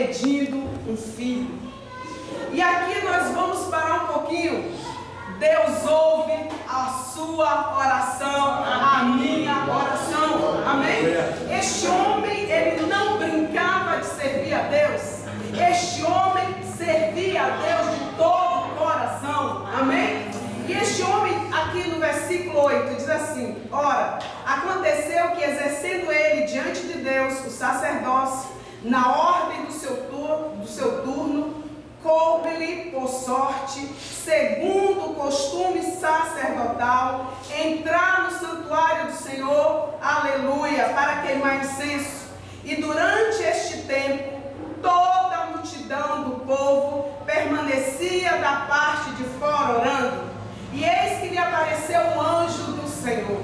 pedindo um filho. E aqui nós vamos parar um pouquinho. Deus ouve a sua oração, a minha oração. Amém? Este homem, ele não brincava de servir a Deus. Este homem servia a Deus de todo o coração. Amém? E este homem, aqui no versículo 8, diz assim: ora, aconteceu que exercendo ele diante de Deus o sacerdócio, na ordem do seu turno, coube-lhe por sorte, segundo o costume sacerdotal, entrar no santuário do Senhor, aleluia, para queimar incenso. E durante este tempo, toda a multidão do povo permanecia da parte de fora orando. E eis que lhe apareceu um anjo do Senhor.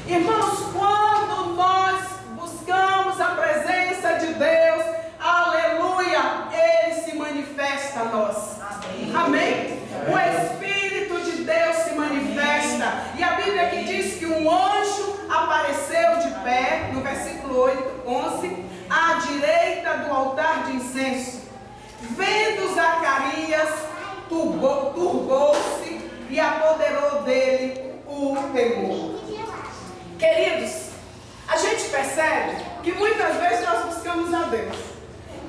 Irmãos, quando nós buscamos a presença de Deus, aleluia, Ele se manifesta a nós. Amém? Amém? O Espírito de Deus se manifesta. E a Bíblia aqui diz que um anjo apareceu de pé, no versículo 11, à direita do altar de incenso. Vendo Zacarias, turbou-se e apoderou dele o temor. Queridos, a gente percebe que muitas vezes nós buscamos a Deus,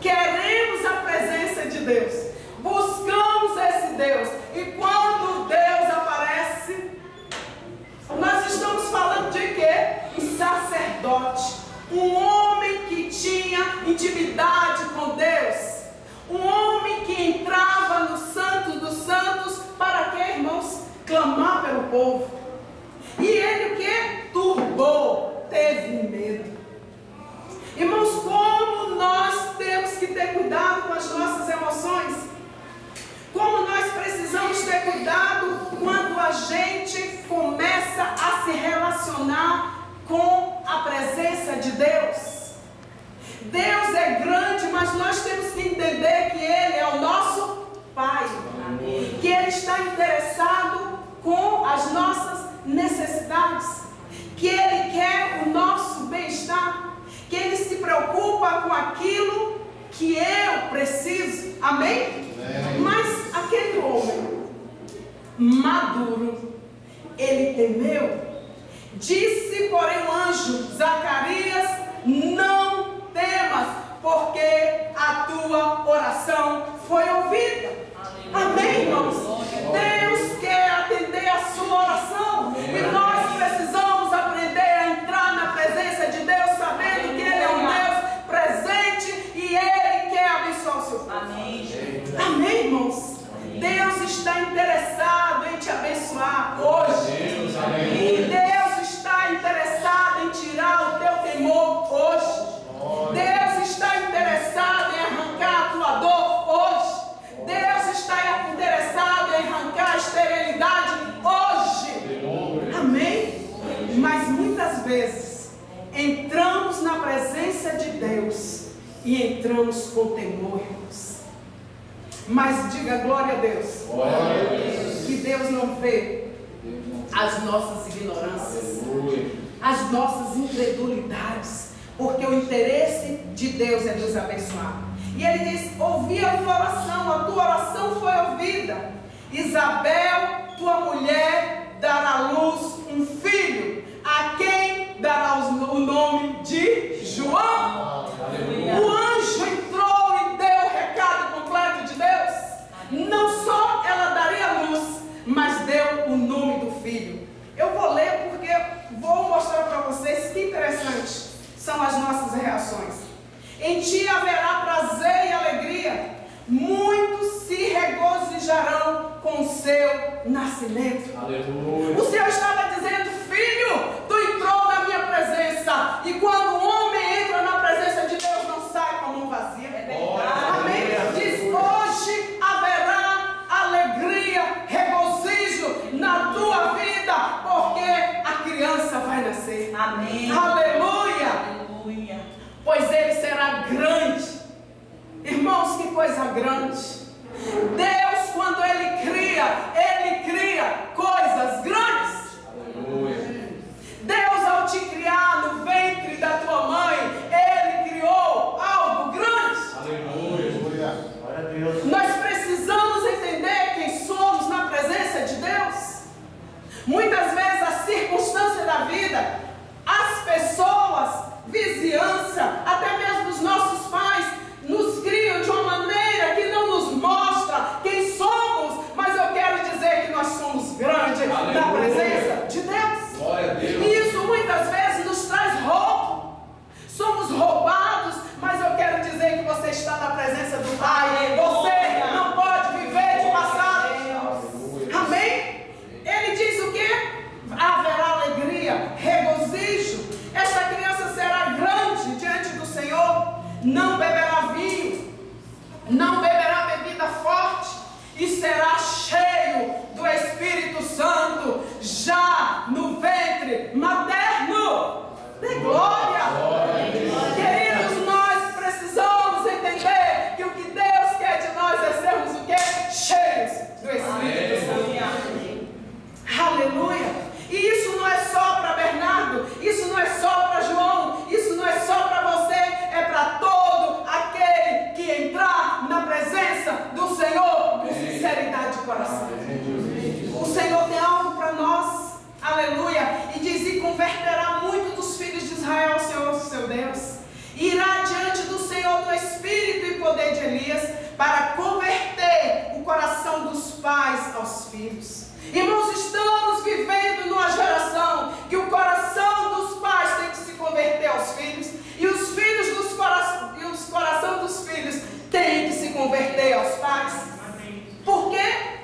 queremos a presença de Deus, buscamos esse Deus, e quando Deus aparece, nós estamos falando de quê? Um sacerdote, um homem que tinha intimidade com Deus, um homem que entrava no Santo dos Santos, para quê, irmãos? Clamar pelo povo. E ele o que? Turbou, teve medo. Irmãos, como nós temos que ter cuidado com as nossas emoções, como nós precisamos ter cuidado quando a gente começa a se relacionar com a presença de Deus. Deus é grande, mas nós temos que entender que Ele é o nosso Pai. Amém. Que Ele está interessado com as nossas necessidades, que Ele quer o nosso bem-estar, que Ele se preocupa com aquilo que eu preciso. Amém? Amém. Mas aquele homem maduro, ele temeu. Disse, porém, o anjo: Zacarias, não temas, porque a tua oração foi ouvida. Amém, irmãos? Deus quer atender a sua oração. E nós precisamos aprender a entrar na presença de Deus, sabendo que Ele é um Deus presente e Ele quer abençoar o seu povo. Amém. Amém, irmãos? Deus está interessado em te abençoar hoje. E Deus está interessado em tirar o teu temor hoje. Deus está interessado em arrancar a tua dor hoje. Deus está interessado em arrancar a esterilidade hoje. Amém? Mas muitas vezes entramos na presença de Deus e entramos com temor, irmãos. Mas diga glória a Deus. Glória a Deus. Que Deus não vê as nossas ignorâncias, as nossas incredulidades, porque o interesse de Deus é nos abençoar. E ele diz: ouvi a tua oração foi ouvida. Isabel, tua mulher, dará à luz um filho, a quem dará o nome de João. O anjo entrou e deu o recado completo de Deus. Não só ela daria a luz, mas deu o nome do filho. Eu vou ler porque vou mostrar para vocês que interessante são as nossas reações. Em ti haverá prazer e alegria, muitos se regozijarão com o seu nascimento. Aleluia. O Senhor estava dizendo: filho, tu entrou na minha presença, e quando o homem entra na presença de Deus, não sai com a mão vazia. Amém? Diz: hoje haverá alegria, regozijo na tua vida, porque a criança vai nascer. Amém. Aleluia. Pois ele será grande. Irmãos, que coisa grande. Deus, quando Ele cria coisas grandes. Aleluia. Deus, ao te criar no ventre da tua mãe, Ele criou algo grande. Aleluia. não beberá bebida forte e será cheio do Espírito Santo já no ventre materno. De glória! Queridos, nós precisamos entender que o que Deus quer de nós é sermos o quê? Cheios do Espírito Santo. Aleluia! E isso não é só para Bernardo, isso não é só para João, isso não é só para você, é para todo aquele que entrar na presença do Senhor com sinceridade de coração. O Senhor tem algo para nós, aleluia, e diz: e converterá muito dos filhos de Israel ao Senhor, seu Deus. Irá diante do Senhor no espírito e poder de Elias, para converter o coração dos pais aos filhos. Irmãos, estamos vivendo numa geração que o coração dos pais tem que se converter aos filhos, e os filhos dos coração dos filhos tem que se converter aos pais. Por quê?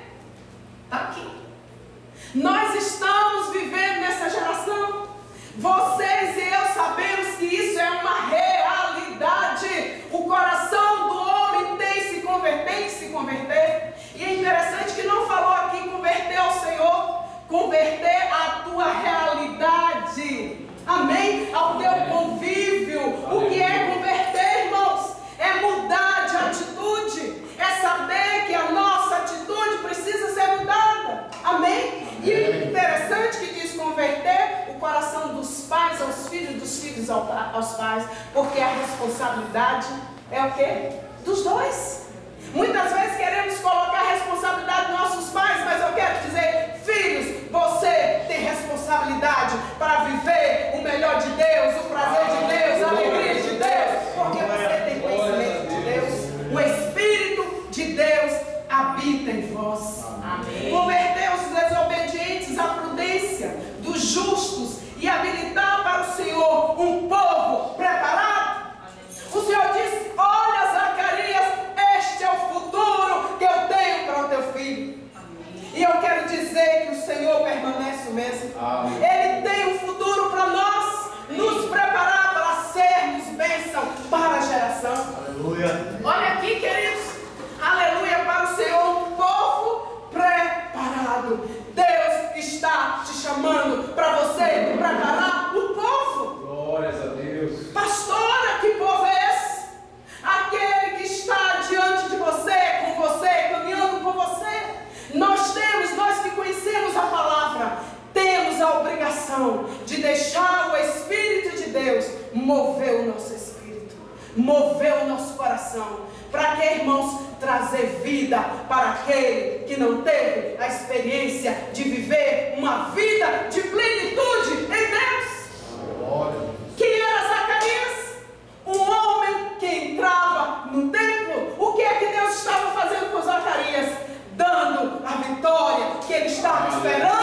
Está aqui. Nós estamos vivendo nessa geração. Vocês e eu sabemos que isso é uma realidade. O coração do homem tem que se converter. E é interessante que não falou aqui converter ao Senhor, converter a tua realidade. Amém? Ao teu convívio. O que é converter, irmãos? É mudar de atitude. É saber que a nossa atitude precisa ser mudada. Amém? E é interessante que diz converter o coração dos pais aos filhos, dos filhos aos pais, porque a responsabilidade é o quê? Dos dois. Muitas vezes queremos colocar a responsabilidade dos nossos pais, mas eu quero dizer, filhos, você tem responsabilidade para viver o melhor de Deus, o prazer de Deus, a alegria de Deus, porque você tem conhecimento de Deus. O Espírito de Deus habita em vós. Amém. Converter os desobedientes à prudência dos justos e habilitar para o Senhor um povo preparado. O Senhor disse: olha, Zacarias, este é o futuro que eu tenho para o teu filho. Amém. E eu quero dizer que o Senhor permanece o mesmo. Amém. Ele tem um futuro para nós, nos preparar para sermos bênção para a geração. Aleluia. Olha aqui, queridos, aleluia, para o Senhor, um povo preparado. Deus está te chamando para você preparar o povo. Glórias a Deus. Pastora, que povo é esse? Aquele que está diante de você, com você, caminhando com você. Nós que conhecemos a palavra, temos a obrigação de deixar o Espírito de Deus mover o nosso espírito, mover o nosso coração. Para que, irmãos? Trazer vida para aquele que não teve a experiência de viver uma vida de plenitude em Deus. Quem era Zacarias? Um homem que entrava no templo. O que é que Deus estava fazendo com Zacarias? Dando a vitória que ele estava esperando.